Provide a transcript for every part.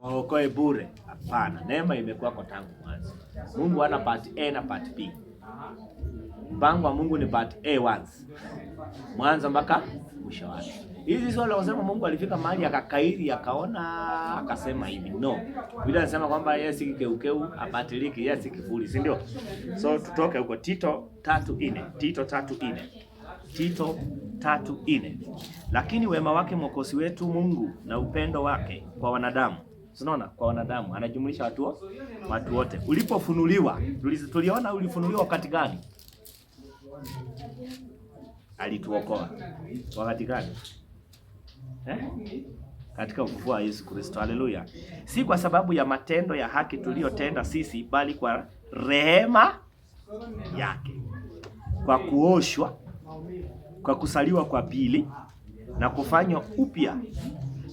Waokoe bure. Hapana, neema imekuwa kwa tangu mwanzo. Mungu hana part A na part B. Mpango wa Mungu ni part A once, mwanzo mpaka mwisho wake. Hizi sio lazima Mungu alifika mahali akakairi akaona akasema hivi. No. Biblia inasema kwamba yeye si kikeukeu, abatiliki, yeye si kiburi, si ndio? So tutoke huko Tito 3:4. Tito 3:4. Tito 3:4. Lakini wema wake Mwokozi wetu Mungu na upendo wake kwa wanadamu. Unaona, kwa wanadamu anajumlisha watu wote. Ulipofunuliwa, tuliona ulifunuliwa wakati gani? Alituokoa. Wakati gani? Katika ufufuo wa Yesu Kristo. Haleluya. Si kwa sababu ya matendo ya haki tuliyotenda sisi, bali kwa rehema yake. Kwa kuoshwa, kwa kusaliwa kwa pili na kufanywa upya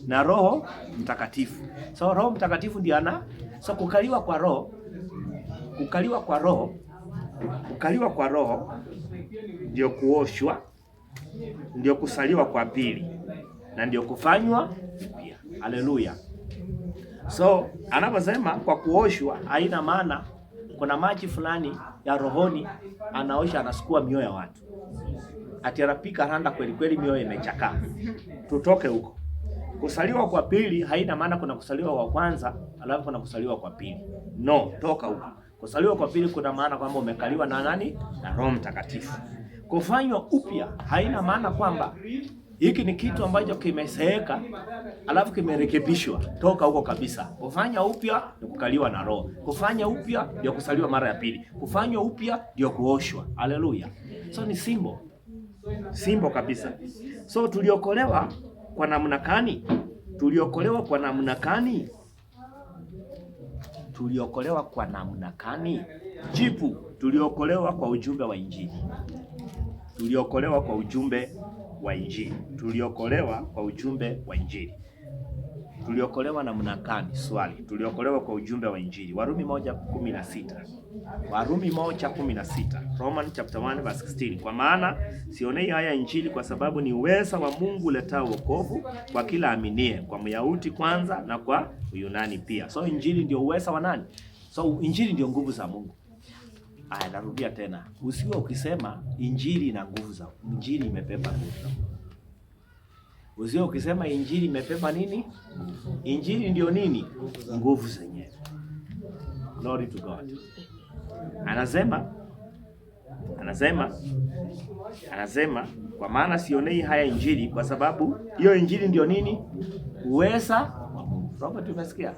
na Roho Mtakatifu. So Roho Mtakatifu ndiye kukaliwa kwa Roho, kukaliwa kwa Roho ndio kuoshwa, ndio kusaliwa kwa pili na ndio kufanywa upya. Haleluya. So anaposema kwa kuoshwa, haina maana kuna maji fulani ya rohoni anaosha anasukua mioyo ya watu. Ati anapika randa kweli kweli, mioyo imechakaa. Tutoke huko. Kusaliwa kwa pili haina maana kuna kusaliwa kwa kwanza alafu kuna kusaliwa kwa pili. No, toka huko. Kusaliwa kwa pili kuna maana kwamba umekaliwa na nani? Na Roho Mtakatifu. Kufanywa upya haina maana kwamba hiki ni kitu ambacho kimeseeka alafu kimerekebishwa. Toka huko kabisa. Kufanya upya ni kukaliwa na Roho. Kufanya upya ndio kusaliwa mara ya pili. Kufanywa upya ndio kuoshwa. Haleluya. So ni simbo kabisa. So tuliokolewa kwa namna gani? Tuliokolewa kwa namna gani? Tuliokolewa kwa namna gani? Jibu, tuliokolewa kwa ujumbe wa Injili. Tuliokolewa kwa ujumbe wa Injili. Tuliokolewa kwa ujumbe wa Injili. Tuliokolewa namna gani? Swali. Tuliokolewa kwa ujumbe wa Injili. Warumi 1:16. Warumi 1:16. Roman chapter 1 verse 16. Kwa maana sionei haya Injili kwa sababu ni uweza wa Mungu uletao wokovu kwa kila aminie, kwa Myahudi kwanza na kwa Uyunani pia. So Injili ndio uweza wa nani? So Injili ndio nguvu za Mungu. Aya, narudia tena. Usiwe ukisema Injili ina nguvu za Mungu. Injili imebeba nguvu za Mungu. Usiwe ukisema Injili imebeba nini? Injili ndio nini? Nguvu zenyewe. Glory to God. Anasema kwa maana sionei haya Injili kwa sababu hiyo Injili ndio nini? Uweza wa Mungu. Robert, umesikia?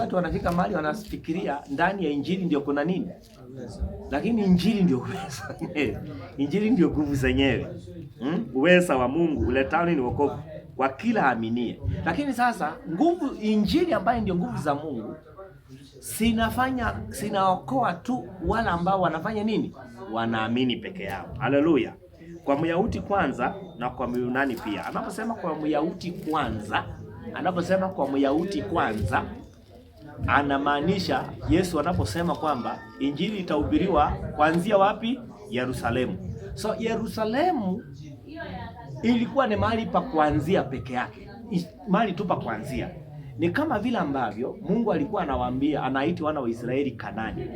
Watu wanafika mahali wanafikiria ndani ya Injili ndio kuna nini? Lakini Injili ndio uweza. Injili ndio nguvu zenyewe. Uweza wa Mungu uletao ni wokovu kwa kila aminie. Lakini sasa nguvu Injili ambayo ndio nguvu za Mungu sinaokoa tu wala ambao wanafanya nini? Wanaamini peke yao. Haleluya. Kwa Myahudi kwanza na kwa Myunani pia. Anaposema kwa Myahudi kwanza anamaanisha Yesu anaposema kwamba Injili itahubiriwa kuanzia wapi? Yerusalemu. So Yerusalemu ilikuwa ni mahali pa kuanzia peke yake. Mahali tu pa kuanzia. Ni kama vile ambavyo Mungu alikuwa anawaambia, anaiti wana wa Israeli Kanani.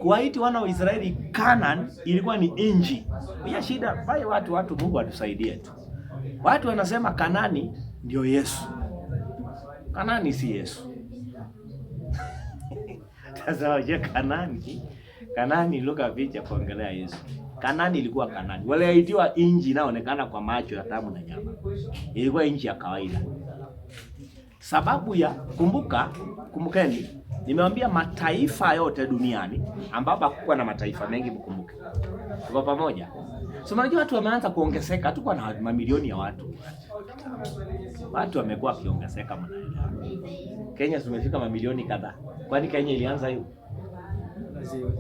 Kuwaiti wana wa Israeli Kanani ilikuwa ni inji. Bila shida, bali watu Mungu atusaidie tu. Watu wanasema Kanani ndio Yesu. Kanani si Yesu. Sasa waje Kanani lugha picha kuongelea Yesu. Kanani ilikuwa Kanani. Waliaitiwa inji inaonekana kwa macho ya damu na nyama. Ilikuwa inji ya kawaida. Sababu ya kumbukeni, nimewaambia mataifa yote duniani ambapo hakukuwa na mataifa mengi, mkumbuke. Tuko pamoja? So unajua watu wameanza kuongezeka, hatukuwa na mamilioni ya watu. Watu wamekuwa wakiongezeka mnaelewa. Kenya tumefika mamilioni kadhaa. Kwani Kenya ilianza hiyo?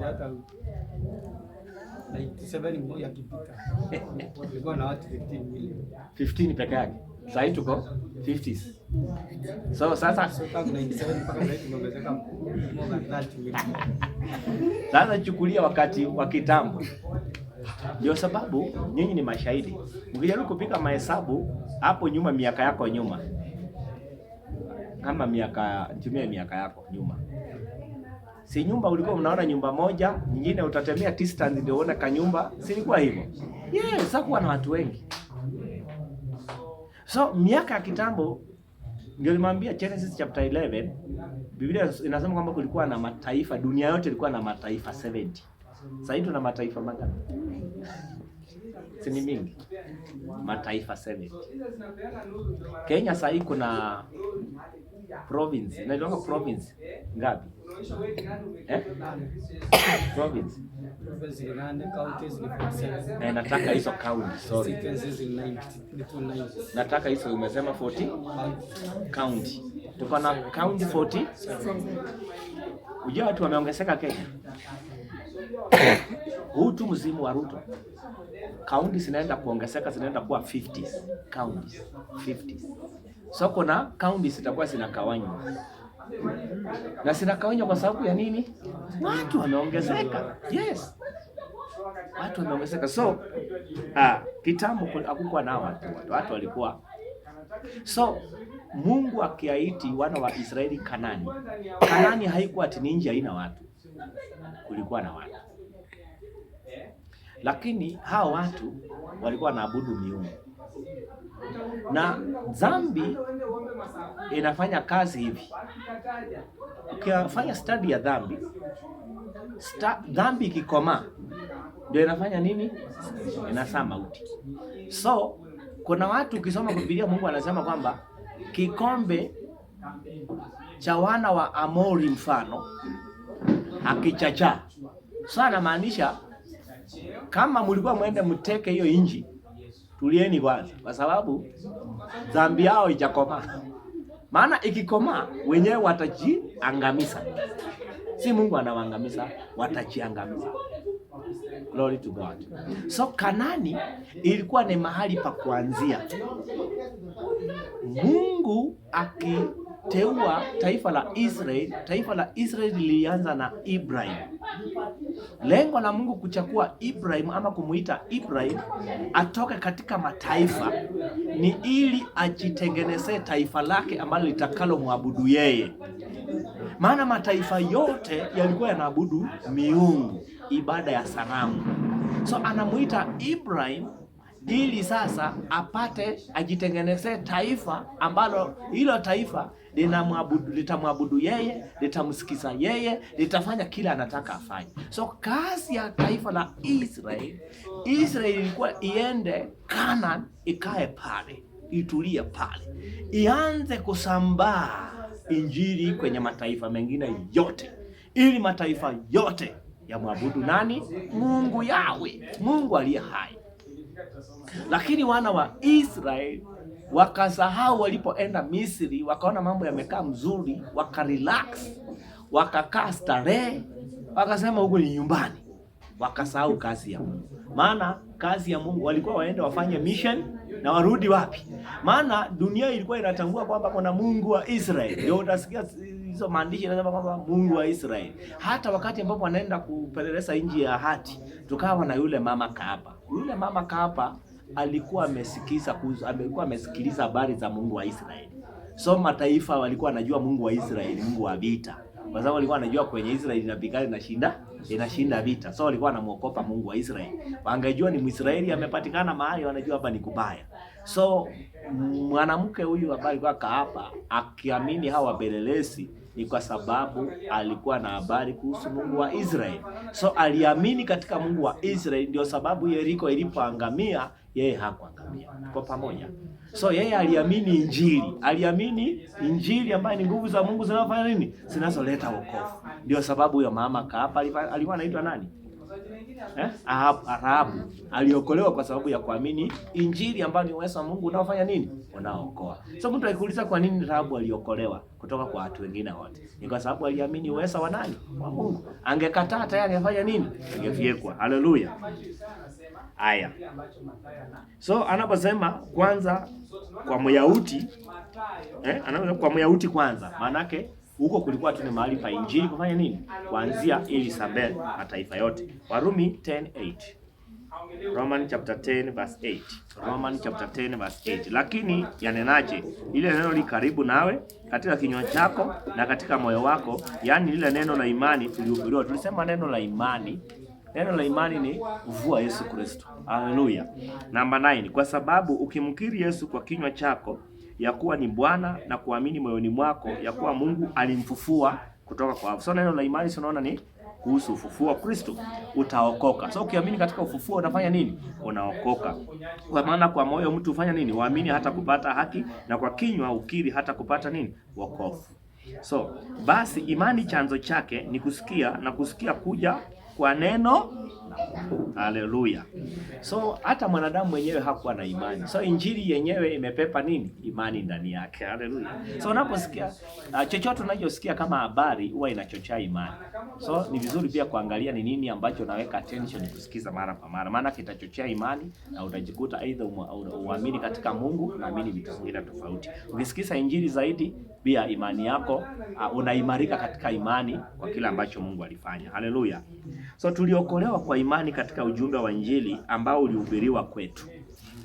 Hata 97 mmoja akipita. Kulikuwa na watu 15 milioni. 15 peke yake. Sasa tuko 50s. So sasa tangu 97 mpaka sasa tumeongezeka more than 30 milioni. Sasa chukulia wakati wa kitambo. Ndio sababu nyinyi ni mashahidi. Mkijaribu kupika mahesabu hapo nyuma, miaka yako nyuma, kama miaka yako nyuma. Si nyumba ulikuwa unaona nyumba moja, nyingine utatemea distance ndio uone kanyumba, si ilikuwa hivyo? Sasa kuwa na watu wengi. So miaka ya kitambo ndio nimwambia Genesis chapter 11, Biblia inasema kwamba kulikuwa na mataifa, dunia yote ilikuwa na mataifa 70. Sasa hivi tuna mataifa mangapi? Si ni mingi. Mataifa 70. Kenya sasa hii kuna province, inaitwa province ngapi? Province. Nataka hizo county, sorry. Nataka hizo umesema 40 county. Tuko na county 40. Unajua watu wameongezeka Kenya. Huu tu msimu wa Ruto. County zinaenda kuongezeka, zinaenda kuwa 50 counties. 50. So kuna county zitakuwa zinakawanywa. Na zinakawanywa kwa sababu ya nini? Watu wameongezeka. Yes. Watu wameongezeka. So kitambo hakukuwa na watu walikuwa. So Mungu akiaiti wana wa Israeli Kanani. Kanani haikuwa ati ni nchi haina watu. Kulikuwa na watu. Lakini hao watu walikuwa wanaabudu miungu. Na dhambi inafanya kazi hivi. Ukifanya study ya dhambi, dhambi ikikomaa ndio inafanya nini? Inazaa mauti. So kuna watu ukisoma Biblia, Mungu anasema kwamba kikombe cha wana wa Amori mfano akichacha. So anamaanisha kama mlikuwa mwende mteke hiyo inji, tulieni kwanza, kwa sababu dhambi yao haijakomaa. Maana ikikomaa wenyewe watajiangamiza. Si Mungu anawaangamiza, watajiangamiza. Glory to God. So Kanani ilikuwa ni mahali pa kuanzia. Mungu akiteua taifa la Israeli lilianza na Ibrahim. Lengo la Mungu kuchagua Ibrahim ama kumuita Ibrahim atoke katika mataifa ni ili ajitengenezee taifa lake ambalo litakalo muabudu yeye. Maana mataifa yote yalikuwa yanaabudu miungu, ibada ya sanamu. So anamuita Ibrahim ili sasa ajitengenezee taifa ambalo hilo taifa litamwabudu yeye, litamsikiza yeye, litafanya kila anataka afanye. So kazi ya taifa la Israeli ilikuwa iende Canaan, ikae pale, itulie pale, ianze kusambaa injili kwenye mataifa mengine yote, ili mataifa yote yamwabudu nani? Mungu Yahweh, Mungu aliye hai. Lakini wana wa Israeli wakasahau walipoenda Misri, wakaona mambo yamekaa mzuri, wakarelax, wakakaa starehe, wakasema huko ni nyumbani. Wakasahau kazi ya Mungu. Maana kazi ya Mungu walikuwa waende wafanye mission na warudi wapi? Maana dunia ilikuwa inatambua kwamba kuna Mungu wa Israeli. Ndio utasikia hizo maandishi yanasema kwamba Mungu wa Israeli. Hata wakati ambapo wanaenda kupeleleza nchi ya ahadi, tukawa na yule mama Kaapa. Yule mama Kaapa alikuwa amesikiliza habari za Mungu wa Israeli. So mataifa walikuwa wanajua Mungu wa Israeli, Mungu wa vita. Kwa sababu walikuwa wanajua kwenye Israeli inapigana inashinda vita. So walikuwa wanamuogopa Mungu wa Israeli. Wangejua ni Mwisraeli amepatikana mahali, wanajua hapa ni kubaya. So mwanamke huyu ambaye alikuwa Kaapa akiamini hawa wapelelezi ni kwa sababu alikuwa na habari kuhusu Mungu wa Israeli. So aliamini katika Mungu wa Israeli, ndio sababu Yeriko ilipoangamia yeye hakuangamia. Kwa pamoja. So yeye aliamini injili ambayo ni nguvu za Mungu zinazofanya nini? Zinazoleta wokovu. Ndio sababu huyo mama Kaapa alikuwa anaitwa nani? Rahabu. Aliokolewa kwa sababu ya kuamini injili ambayo ni uwezo wa Mungu unaofanya nini? Unaokoa. So mtu akikuuliza kwa nini Rahabu aliokolewa kutoka kwa watu wengine wote? Ni kwa sababu aliamini uwezo wa nani? Wa Mungu. Angekataa tayari angefanya nini? Angefyekwa. Haleluya. Aya. So anaposema kwanza kwa Myahudi, anaposema kwa Myahudi kwanza, maana yake huko kulikuwa tu ni mahali pa injili kufanya nini? Kuanzia ili sabel mataifa yote. Warumi 10:8. Romans chapter 10 verse 8. Romans chapter 10 verse 8. Lakini yanenaje? Ile neno li karibu nawe, katika kinywa chako na katika moyo wako, yani lile neno la imani tulihubiriwa. Tulisema neno la imani. Neno la imani ni kuvua Yesu Kristo. Haleluya. Namba 9, kwa sababu ukimkiri Yesu kwa kinywa chako ya kuwa ni Bwana na kuamini moyoni mwako ya kuwa Mungu alimfufua kutoka kwa wafu. So neno la imani unaona ni kuhusu ufufuo wa Kristo, utaokoka. So ukiamini katika ufufuo unafanya nini? Unaokoka. Kwa maana kwa moyo mtu ufanya nini? Waamini hata kupata haki, na kwa kinywa ukiri hata kupata nini? Wokovu. So basi imani chanzo chake ni kusikia, na kusikia kuja kwa neno. Haleluya. So hata mwanadamu mwenyewe hakuwa na imani. So injili yenyewe imepepa nini? Imani ndani yake. Haleluya. So unaposikia chochote unachosikia kama habari huwa inachochea imani. So ni vizuri pia kuangalia ni nini ambacho unaweka attention kusikiza mara kwa mara, maana kitachochea imani na utajikuta either uamini katika Mungu, unaamini vitu vingine tofauti. Ukisikiza injili zaidi, pia imani yako unaimarika katika imani kwa kile ambacho Mungu alifanya. Haleluya. So tuliokolewa kwa imani katika ujumbe wa injili ambao ulihubiriwa kwetu.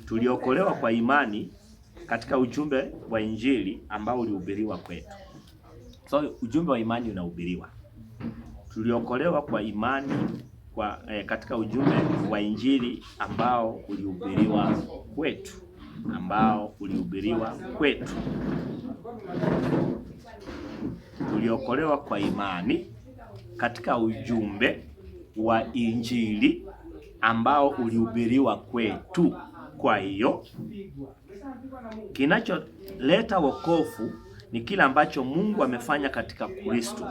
Tuliokolewa kwa imani katika ujumbe wa injili ambao ulihubiriwa kwetu. So ujumbe wa imani unahubiriwa. Tuliokolewa kwa imani katika ujumbe wa injili ambao ulihubiriwa kwetu. Tuliokolewa kwa imani katika ujumbe wa injili ambao ulihubiriwa kwetu. Kwa hiyo kinacholeta wokovu ni kile ambacho Mungu amefanya katika Kristo.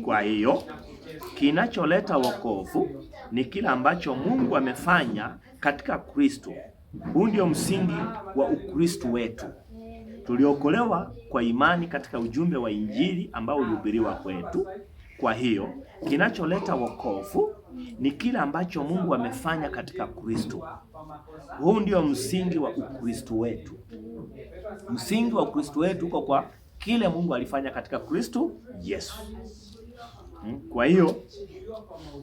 Kwa hiyo kinacholeta wokovu ni kile ambacho Mungu amefanya katika Kristo. Huu ndio msingi wa Ukristo wetu. Tuliokolewa kwa imani katika ujumbe wa injili ambao ulihubiriwa kwetu. Kwa hiyo kinacholeta wokovu ni kile ambacho Mungu amefanya katika Kristo. Huu ndio msingi wa Ukristo wetu. Msingi wa Ukristo wetu uko kwa kile Mungu alifanya katika Kristo Yesu. Kwa hiyo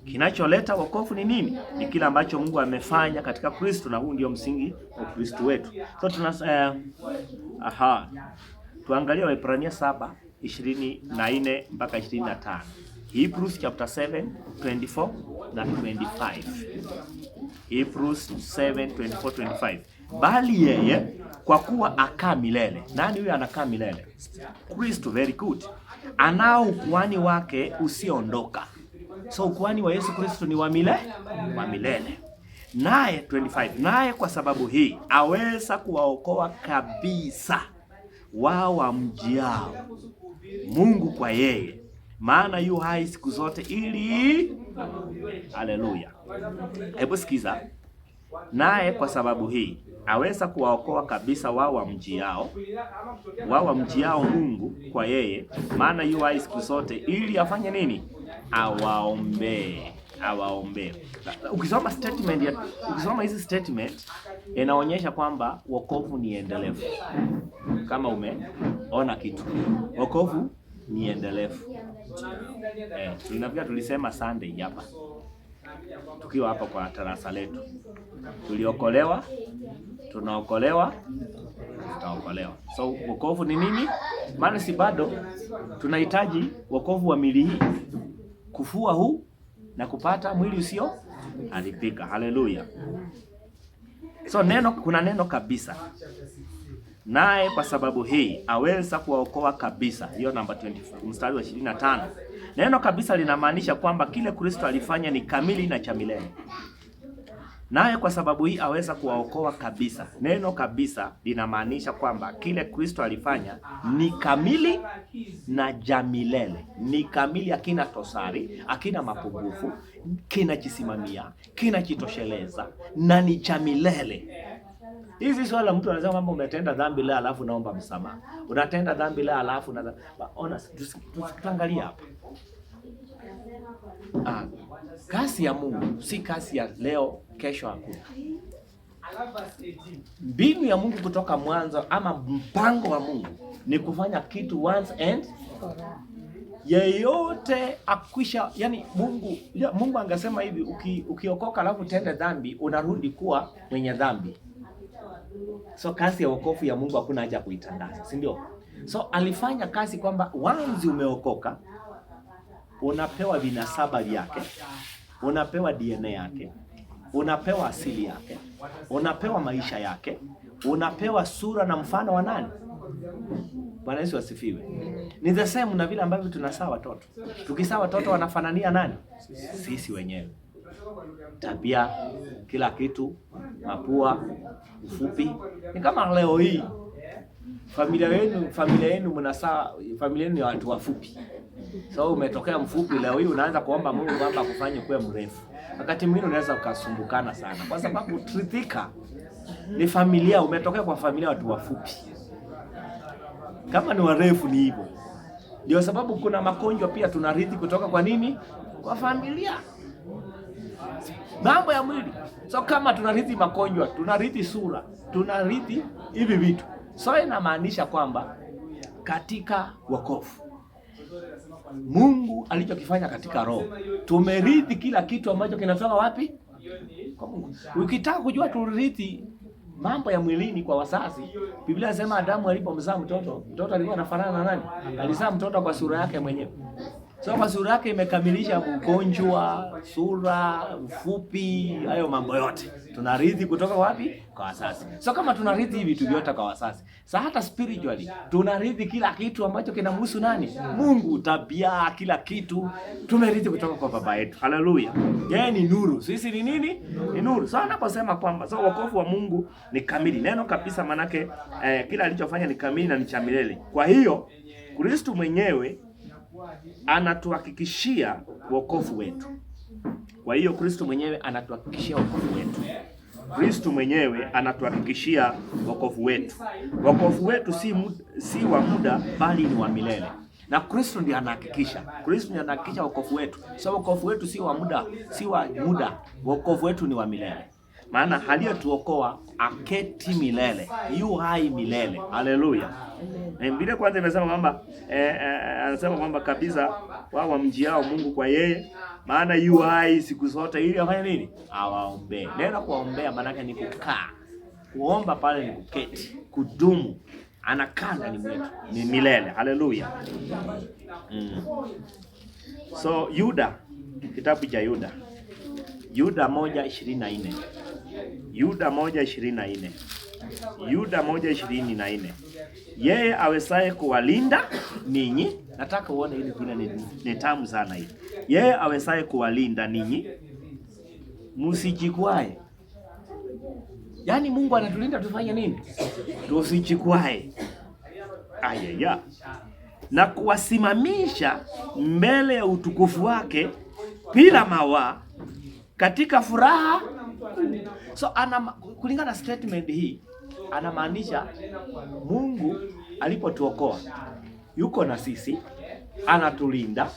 kinacholeta wokovu ni nini? Ni kile ambacho Mungu amefanya katika Kristo, na huu ndio msingi wa Ukristo wetu. So tuangalie Waebrania 7:24 mpaka 25. Hebrews chapter 7:24 na 25. Hebrews 7:24-25. Bali yeye kwa kuwa akaa milele. Nani huyo anakaa milele? Kristo. Very good. Anao ukuhani wake usioondoka. So ukuhani wa Yesu Kristo ni wa milele. Naye 25. Naye kwa sababu hii aweza kuwaokoa kabisa wao wamjiao Mungu kwa yeye, maana yu hai siku zote ili. Haleluya. Hebu sikiza. Naye kwa sababu hii aweza kuwaokoa kabisa wao wamjiao Mungu kwa yeye, maana yu hai siku zote ili afanye nini? Awaombee. Ukisoma hizi statement inaonyesha kwamba wokovu ni endelevu. Kama umeona kitu, wokovu ni endelevu. Tulisema Sunday hapa tukiwa hapa kwa darasa letu, tuliokolewa, tunaokolewa, tutaokolewa. So wokovu ni nini? Maana si bado tunahitaji wokovu wa mwili hii, kufua huu na kupata mwili usio haribika. Haleluya. So kuna neno kabisa. Naye kwa sababu hii aweza kuwaokoa kabisa. Hiyo namba 20, mstari wa 25. Neno kabisa linamaanisha kwamba kile Kristo alifanya ni kamili na cha milele. Naye kwa sababu hii aweza kuwaokoa kabisa. Neno kabisa linamaanisha kwamba kile Kristo alifanya ni kamili na cha milele. Ni kamili, hakina tosari, hakina mapungufu, kinajisimamia, kinajitosheleza na ni cha milele. Hizi swala mtu anasema kwamba umetenda dhambi leo alafu naomba msamaha. Unatenda dhambi leo alafu tuangalie hapa. Kasi ya Mungu si kasi ya leo kesho hakuna. Mbinu ya Mungu kutoka mwanzo ama mpango wa Mungu ni kufanya kitu once and for all. yeyote akwisha, yani Mungu angesema hivi, ukiokoka alafu tende dhambi unarudi kuwa mwenye dhambi. So kazi ya wokovu ya Mungu hakuna haja kuitangaza, si ndio? So alifanya kazi kwamba once umeokoka unapewa vinasaba vyake, unapewa DNA yake, unapewa asili yake, unapewa maisha yake, unapewa sura na mfano wa nani? Bwana Yesu asifiwe. Ni the same na vile ambavyo tunazaa watoto. Tukizaa watoto wanafanania nani? Sisi wenyewe. Tabia, kila kitu, mapua, ufupi. Ni kama leo hii familia yenu mnazaa, familia yenu ni watu wafupi. So umetokea mfupi, leo hii unaanza kuomba Mungu kwamba akufanye kuwe mrefu. Wakati mwingine unaweza ukasumbukana sana kwa sababu trithika ni familia, umetokea kwa familia watu wafupi. Kama ni warefu ni hivyo. Ndio sababu kuna magonjwa pia tunarithi kutoka kwa nini? Kwa familia. Mambo ya mwili. So kama tunarithi magonjwa, tunarithi sura, tunarithi hivi vitu. So inamaanisha kwamba katika wokovu Mungu alichokifanya katika roho, tumerithi kila kitu ambacho kinatoka wapi? Kwa Mungu. Ukitaka kujua turithi mambo ya mwilini kwa wazazi, Biblia inasema Adamu alipomzaa mtoto alikuwa anafanana na nani? Alizaa mtoto kwa sura yake mwenyewe. So kwa sura yake imekamilisha ugonjwa, sura, ufupi, hayo mambo yote. Tunarithi kutoka wapi? Kwa wazazi. So kama tunarithi hivi vitu vyote kwa wazazi, sasa hata spiritually tunarithi kila kitu ambacho kinamhusu nani? Mungu, tabia, kila kitu tumerithi kutoka kwa baba yetu. Haleluya. Yeye ni nuru. Sisi ni nini? Ni nuru. So anaposema kwamba wokovu wa Mungu ni kamili. Neno kabisa manake kila alichofanya ni kamili na ni cha milele. Kwa hiyo Kristo mwenyewe anatuhakikishia wokovu wetu. Kwa hiyo Kristo mwenyewe anatuhakikishia wokovu wetu. Kristo mwenyewe anatuhakikishia wokovu wetu. Wokovu wetu si wa muda bali ni wa milele. Na Kristo ndiye anahakikisha. Kristo ndiye anahakikisha wokovu wetu. So wokovu wetu si wa muda. Wokovu wetu ni wa milele. Maana aliyetuokoa aketi milele, yu hai milele. Haleluya. Biblia kwanza imesema kwamba anasema kwamba kabisa wao wamjiao Mungu kwa yeye, maana yu hai siku zote, ili afanye nini? Awaombee. Neno kuombea maana yake ni kukaa. Kuomba pale ni kuketi, kudumu. Anakaa ndani mwetu, ni milele. Haleluya. So Yuda, kitabu cha Yuda 1:24. Yuda 1:24. Yuda 1:24. Yeye awesaye kuwalinda ninyi, nataka uone hili jina ni tamu sana hili. Yeye awesaye kuwalinda ninyi msijikwae. Yaani Mungu anatulinda tufanye nini? Tusijikwae. Ayaya. Na kuwasimamisha mbele ya utukufu wake bila mawaa katika furaha. So kulingana na statement hii anamaanisha Mungu alipotuokoa yuko na sisi, anatulinda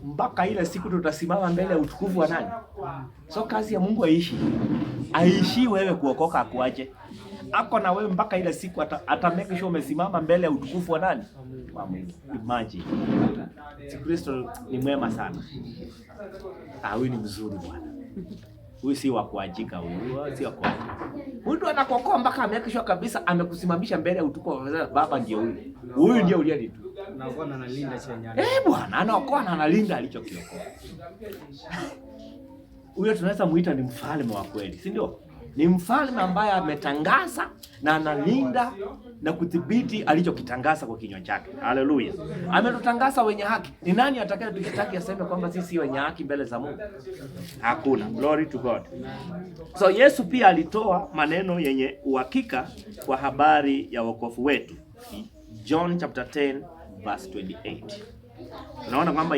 mpaka ile siku tutasimama mbele ya utukufu wa nani? So kazi ya Mungu aishi wewe kuokoka akuaje? Ako na wewe mpaka ile siku ata make sure umesimama mbele ya utukufu wa nani? Wa Mungu. Imagine. Kristo ni mwema sana. Huyu ni mzuri bwana. Huyu si wa kuajika, huyu si wa kuajika. Mtu anakuokoa mpaka amehakikisha kabisa amekusimamisha mbele ya utukufu wa Baba, ndio huyu. Huyu ndio uliye tu. Anaokoa na analinda chenye. Bwana, anaokoa na analinda alichokiokoa. Huyo tunaweza muita ni mfalme wa kweli, si ndio? Ni mfalme ambaye ametangaza na analinda na kudhibiti alichokitangaza kwa kinywa chake. Haleluya. Ametutangaza wenye haki. Ni nani atakaye tukitaki aseme kwamba sisi wenye haki mbele za Mungu? Hakuna. Glory to God. So Yesu pia alitoa maneno yenye uhakika kwa habari ya wokovu wetu. John chapter 10 verse 28. Tunaona kwamba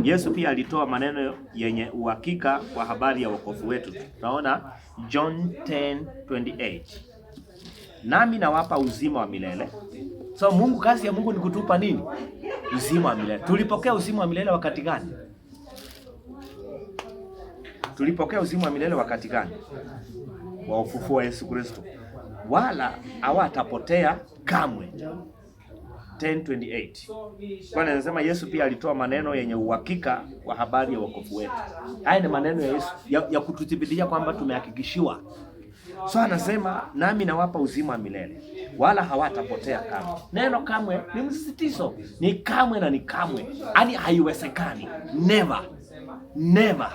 Yesu pia alitoa maneno yenye uhakika kwa habari ya wokovu wetu. Tunaona John 10:28. Nami nawapa uzima wa milele. So Mungu, kazi ya Mungu ni kutupa nini? Uzima wa milele. Tulipokea uzima wa milele wakati gani? Tulipokea uzima wa milele wakati gani? Wa ufufuo wa Yesu Kristo. Wala hawatapotea kamwe. 10:28. Kwa anasema Yesu pia alitoa maneno yenye uhakika wa habari ya wokovu wetu. Haya ni maneno ya Yesu ya kututhibitisha kwamba tumehakikishiwa. So anasema nami nawapa uzima wa milele wala hawatapotea kamwe. Neno kamwe ni msisitizo, ni kamwe na ni kamwe. Yaani haiwezekani. Never.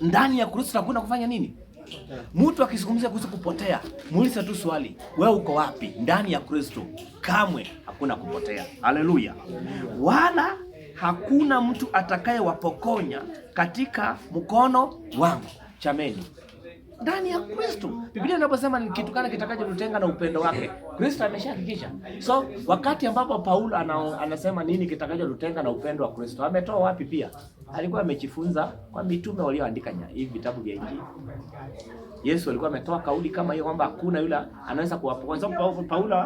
Ndani ya Kristo hakuna kufanya nini? Mtu akizungumzia kuhusu kupotea, muulize tu swali, wewe uko wapi? Ndani ya Kristo kamwe hakuna kupotea. Haleluya. Wala hakuna mtu atakayewapokonya katika mkono wangu. Chameni. Ndani ya Kristo. Biblia inaposema ni kitu gani kitakachotutenga na upendo wake, Kristo ameshahakikisha. So wakati ambapo Paulo anasema nini kitakachotutenga na upendo wa Kristo, ametoa wapi? Pia alikuwa amejifunza kwa mitume walioandika hivi vitabu vya Injili. Yesu alikuwa ametoa kauli kama hiyo kwamba hakuna yule anaweza kuwapokonya. So Paulo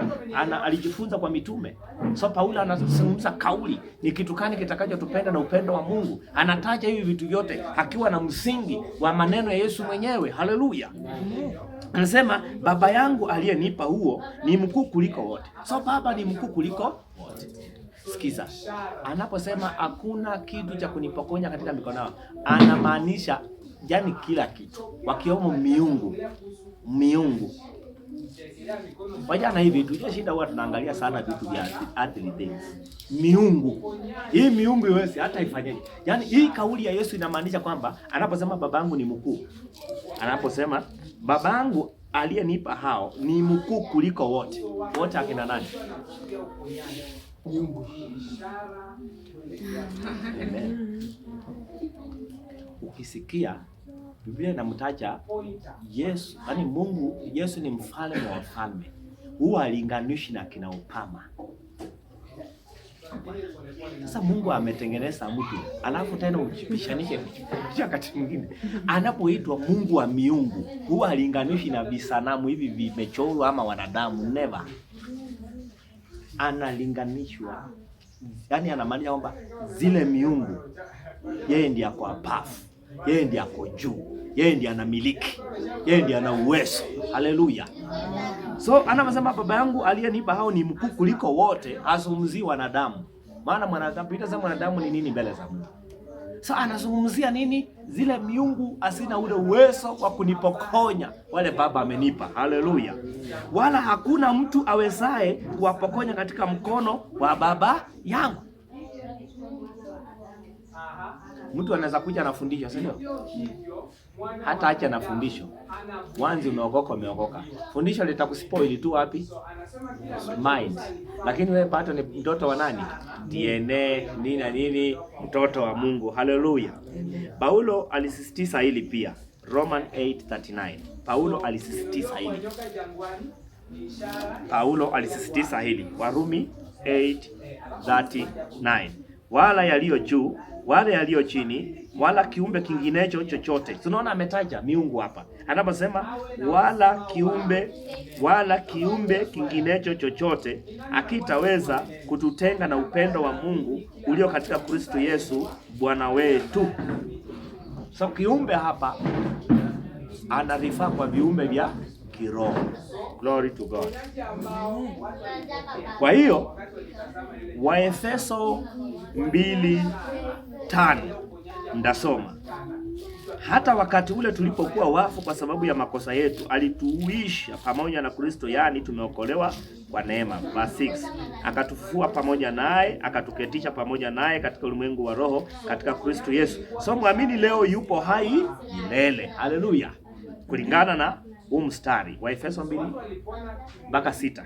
alijifunza kwa mitume. So Paulo anazungumza kauli ni kitu gani kitakachotupenda na upendo wa Mungu. Anataja hivi vitu vyote akiwa na msingi wa maneno ya Yesu mwenyewe. Haleluya. Anasema Baba yangu aliyenipa huo ni mkuu kuliko wote. So Baba ni mkuu kuliko wote. Sikiza. Anaposema hakuna kitu cha kunipokonya katika mikono yao, anamaanisha yani kila kitu, wakiwemo miungu. Wajana hivi vitu, shida huwa tunaangalia sana vitu vya earthly things. Miungu. Hii miungu yote hata ifanyaje? Yaani hii kauli ya Yesu inamaanisha kwamba anaposema babangu ni mkuu, anaposema babangu aliyenipa hao ni mkuu kuliko wote. Wote akina nani? Miungu. Ukisikia Biblia inamtaja Yesu, yaani Mungu, Yesu ni mfalme wa wafalme. Huwa alinganishi na kina Upama. Sasa Mungu ametengeneza mtu, alafu tena ujipishanishe wakati mwingine. Anapoitwa Mungu wa miungu, huwa alinganishi na visanamu hivi vimechorwa ama wanadamu, never. Analinganishwa, yaani anamaanisha kwamba zile miungu yeye ndiye ako above, yeye ndiye ako juu, yeye ndiye anamiliki, yeye ndiye ana uwezo. Haleluya. So anasema baba yangu aliyenipa hao ni mkuu kuliko wote, azungumzii wanadamu. Maana mwanadamu, Biblia inasema mwanadamu ni nini mbele za Mungu. So anazungumzia nini? Zile miungu asina ule uwezo wa kunipokonya wale baba amenipa. Haleluya. Wala hakuna mtu awezaye kuwapokonya katika mkono wa baba yangu. Mtu anaweza kuja na fundisho, si ndio? Hata acha na fundisho. Wanzi umeokoka. Fundisho litakuspoil tu wapi? Mind. Lakini wewe pato ni mtoto wa nani? DNA, nini na nini, mtoto wa Mungu. Haleluya. Paulo alisisitiza hili pia. Roman 8:39. Paulo alisisitiza hili. Warumi 8:39. Wala yaliyo juu, wala yaliyo chini, wala kiumbe kinginecho chochote. Tunaona ametaja miungu hapa. Anaposema wala kiumbe kinginecho chochote akitaweza kututenga na upendo wa Mungu ulio katika Kristo Yesu Bwana wetu. So kiumbe hapa anarifaa kwa viumbe vya kiroho. Glory to God. Kwa hiyo Waefeso 2:5 ndasoma. Hata wakati ule tulipokuwa wafu kwa sababu ya makosa yetu, alituuisha pamoja na Kristo, yani tumeokolewa kwa neema. Verse 6. Akatufufua pamoja naye, akatuketisha pamoja naye katika ulimwengu wa roho katika Kristo Yesu. So muamini leo yupo hai milele. Haleluya. Kulingana na huu mstari wa Efeso 2:6.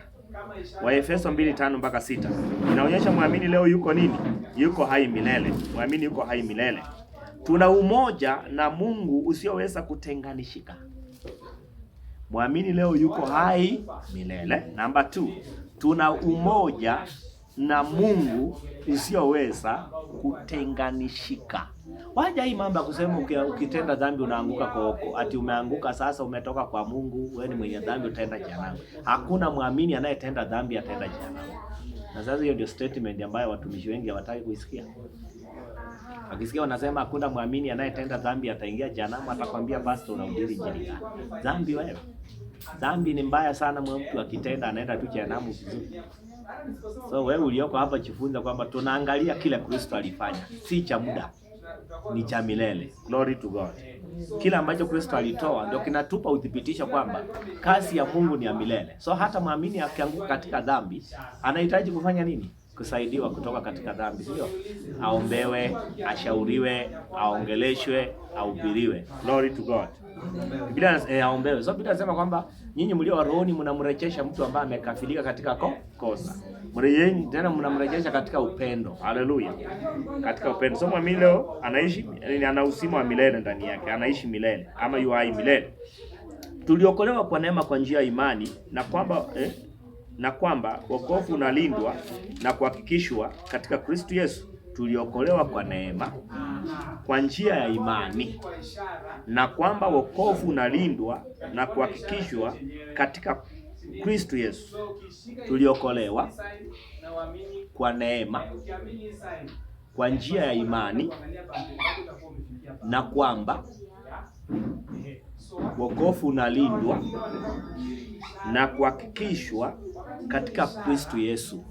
Waefeso 2:5-6. Inaonyesha muamini leo yuko nini? Yuko hai milele. Muamini yuko hai milele. Tuna umoja na Mungu usioweza kutenganishika. Muamini leo yuko hai milele. Number 2. Tuna umoja na Mungu usioweza kutenganishika. Waja hii mambo ya kusema ukitenda dhambi unaanguka koko, ati umeanguka sasa umetoka kwa Mungu, wewe ni mwenye dhambi utaenda jehanamu. Hakuna muamini anayetenda dhambi ataenda jehanamu. Na sasa hiyo ndio statement ambayo watumishi wengi hawataki kuisikia. Wakisikia wanasema hakuna muamini anayetenda dhambi ataingia jehanamu, atakwambia pastor unahubiri injili. Dhambi wewe. Dhambi ni mbaya sana, mtu akitenda anaenda tu jehanamu vizuri. So wewe ulioko hapa jifunza kwamba tunaangalia kile Kristo alifanya, si cha muda, ni cha milele. Glory to God. Kila ambacho Kristo alitoa ndio kinatupa uthibitisho kwamba kazi ya Mungu ni ya milele. So hata muamini akianguka katika dhambi, anahitaji kufanya nini? Kusaidiwa kutoka katika dhambi, sio? Aombewe, ashauriwe, aongeleshwe, ahubiriwe. Glory to God. Biblia aombewe. So Biblia inasema kwamba nyinyi mlio wa rohoni mnamrejesha mtu ambaye amekafirika katika kosa. Mrejeni tena mnamrejesha katika upendo. Haleluya. Katika upendo. So muamini leo anaishi, ana uzima wa milele ndani yake. Anaishi milele ama yu hai milele. Tuliokolewa kwa neema kwa njia ya imani na kwamba wokovu unalindwa na kuhakikishwa katika Kristo Yesu. Tuliokolewa kwa neema kwa njia ya imani na kwamba wokovu unalindwa na kuhakikishwa katika Kristo Yesu. Tuliokolewa kwa neema kwa njia ya imani na kwamba wokovu unalindwa na kuhakikishwa katika Kristo Yesu.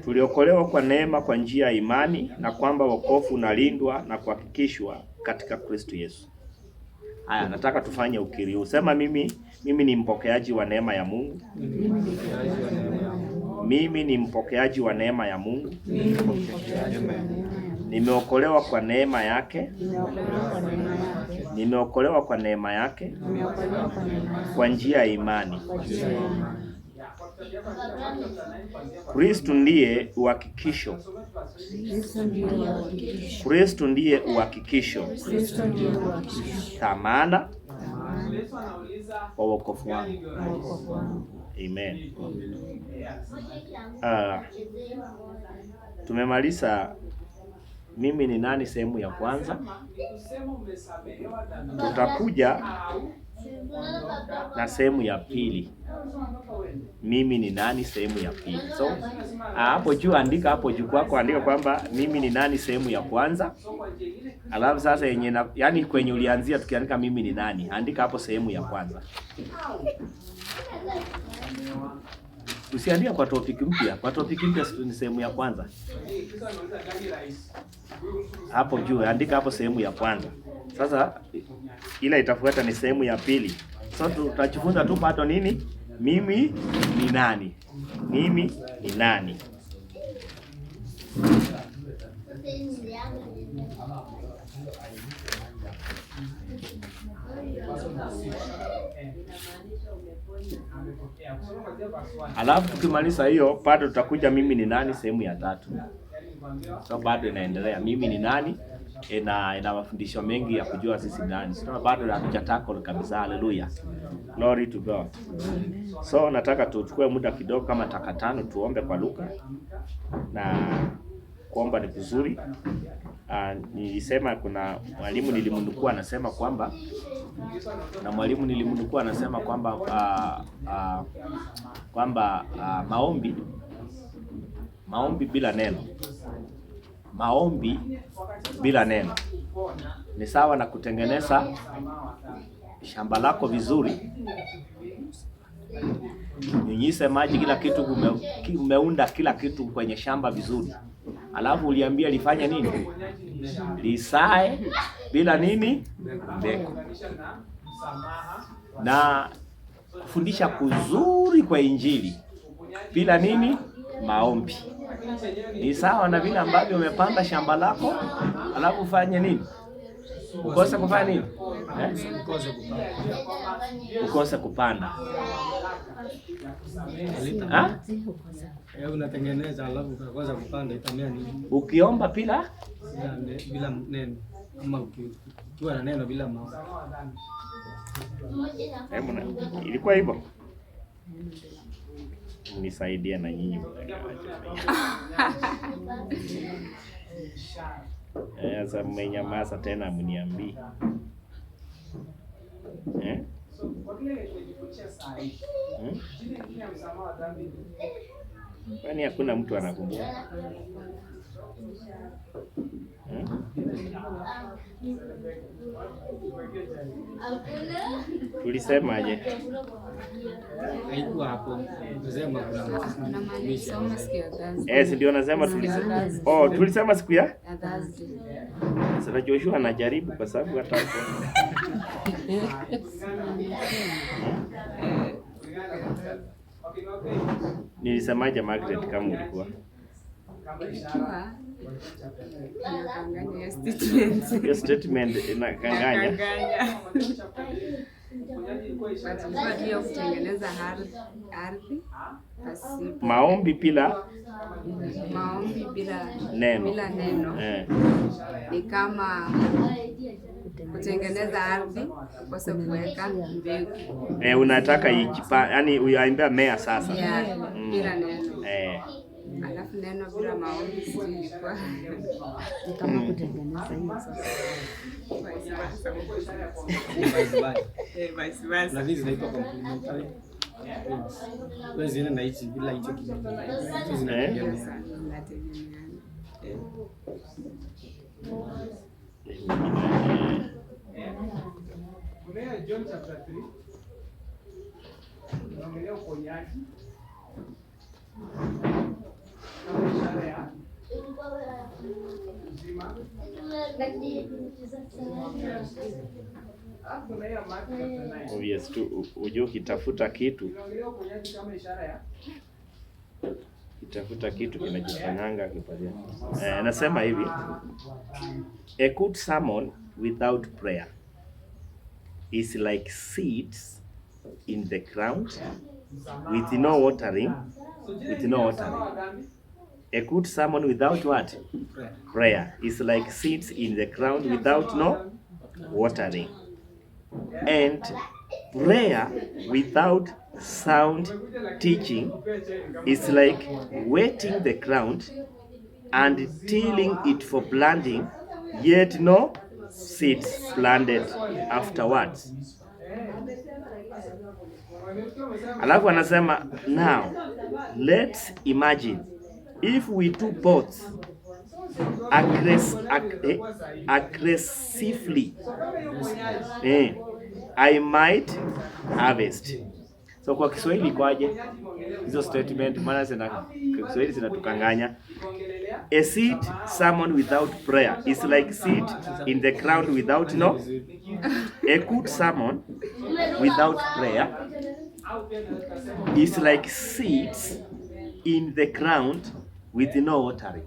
Tuliokolewa kwa neema kwa njia ya imani na kwamba wokovu unalindwa na kuhakikishwa katika Kristo Yesu. Haya, nataka tufanye ukiri. Usema mimi ni mpokeaji wa neema ya Mungu. Mimi ni mpokeaji wa neema ya Mungu. Nimeokolewa kwa neema yake. Nimeokolewa kwa neema yake kwa njia ya imani. Kristo ndiye uhakikisho. Kristo ndiye uhakikisho. Thamana wa wokovu wangu. Amen. Tumemaliza mimi ni nani sehemu ya kwanza. Tutakuja na sehemu ya pili. Mimi ni nani sehemu ya pili. So hapo juu andika, hapo juu kwako andika kwamba mimi ni nani sehemu ya kwanza. Alafu sasa yani kwenye ulianzia tukiandika mimi ni nani, andika hapo sehemu ya kwanza. Usiandika kwa topic mpya. Kwa topic mpya ni sehemu ya kwanza. Hapo juu andika hapo sehemu ya kwanza. Sasa ila itafuata ni sehemu ya pili. So tutajifunza tu pato nini? Mimi ni nani? Mimi ni nani? Alafu tukimaliza hiyo bado tutakuja mimi ni nani sehemu ya tatu. So bado inaendelea mimi ni nani, ina mafundisho mengi ya kujua sisi nani. So bado hatujatackle kabisa. Haleluya. Glory to God. So nataka tuchukue muda kidogo kama dakika 5 tuombe kwa Luka. Na kuomba ni vizuri. Nilisema kuna mwalimu nilimnukuu anasema kwamba maombi bila neno. Maombi bila neno ni sawa na kutengeneza shamba lako vizuri. Nyunyize maji kila kitu, umeunda kila kitu kwenye shamba vizuri. Alafu uliambia lifanye nini? Lisae bila nini? Mbegu. Na kufundisha kuzuri kwa Injili bila nini? Maombi. Ni sawa na vile ambavyo umepanda shamba lako, alafu ufanye nini? Ukose kufanya nini? Ukose kupanda. Unatengeneza alafu ukakosa kupanda, itamea nini? Ukiomba bila neno, ama ukiwa na neno bila maombi. Ilikuwa hivyo. Nisaidie na nyinyi. Sasa mmenyamaza tena mniambii. Kwani hakuna mtu anakumbuka? Tulisemaje? Haikuwa hapo. Tunasema Si ndio nasema tulisema. Tulisema siku ya Thursday. Sasa Joshua anajaribu kwa sababu hata hapo. Nilisemaje Margaret kama ulikuwa? Hiyo statement inakanganya. Kutengeneza ardhi maombi bila neno. Ni kama kutengeneza ardhi kwa sababu kuweka mbegu. Unataka yani uyaambia mea sasa. Bila neno. Alafu neno bila maombi silikuwa kama kutengeneza hiyo sasa. Na hizi zinaitwa complementary. Wewe zina na hichi bila hicho kitu. Zinategemeana. Kuna John chapter 3. Tunaongelea uponyaji. Obvious tu ujue ukitafuta kitu kinachofanyanga kipatia. Nasema hivi, a good sermon without prayer is like seeds in the ground with no watering. A good sermon without what? Prayer is like seeds in the ground without no watering. And prayer without sound teaching is like wetting the ground and tilling it for planting, yet no seeds planted afterwards. Alafu anasema, now let's imagine if we do both aggressively, I might harvest. So kwa Kiswahili kwaje hizo statement, maana zina Kiswahili zinatukanganya. A seed sermon without prayer is like seed in the ground without no. A good sermon without prayer is like seeds in the ground with no watering.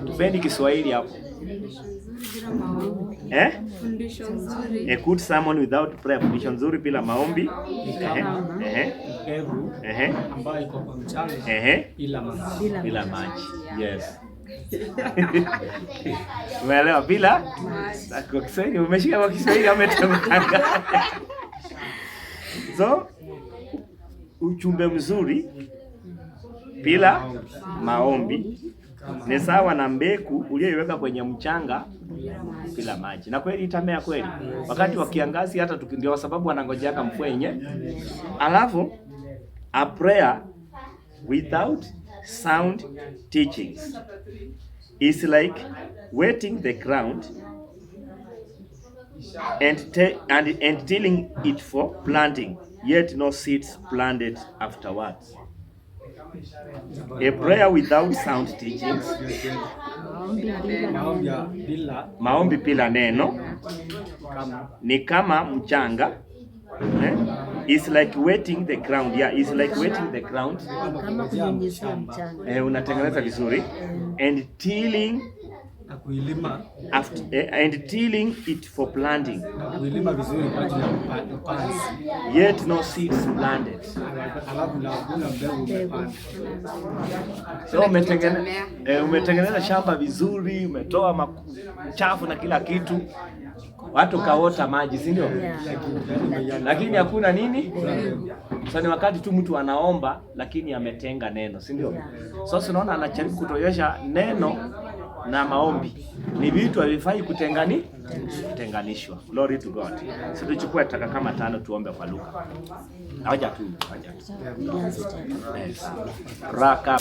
Tupendi Kiswahili hapo. A good sermon without prayer, fundisho nzuri bila maombi. Ambayo iko kwa mchanga bila maji. Yes. Umeelewa? Bila kwa Kiswahili umeshika kwa Kiswahili ametamka. So uchumbe mzuri bila maombi ni sawa na mbegu uliyoiweka kwenye mchanga bila maji. Na kweli itamea kweli. Wakati wa kiangazi hata ndio sababu wanangojeaka mvua yenyewe. Alafu a prayer without sound teachings is like wetting the ground and tilling it for planting, yet no seeds planted afterwards. A prayer without sound teachings, maombi bila neno, ni kama mchanga. Is like wetting the ground. Yeah, is like wetting the ground. Kama kunyunyizia mchanga. Unatengeneza vizuri. And tilling and tilling it for planting. Kuilima vizuri kwa ajili ya upanzi. Yet no seeds planted. Alafu na kuna mbegu umepanda. So umetengeneza shamba vizuri, umetoa machafu na kila kitu. Watu kaota maji, si ndio? Lakini hakuna nini? Sasa ni wakati tu mtu anaomba lakini ametenga neno, si ndio? Sasa unaona anajaribu kutoyesha neno na maombi ni vitu havifai kutenganishwa. Glory to God. Sisi tuchukue taka kama 5 tuombe kwa Luka. Haja tu. Nianze tena. Yes. Raka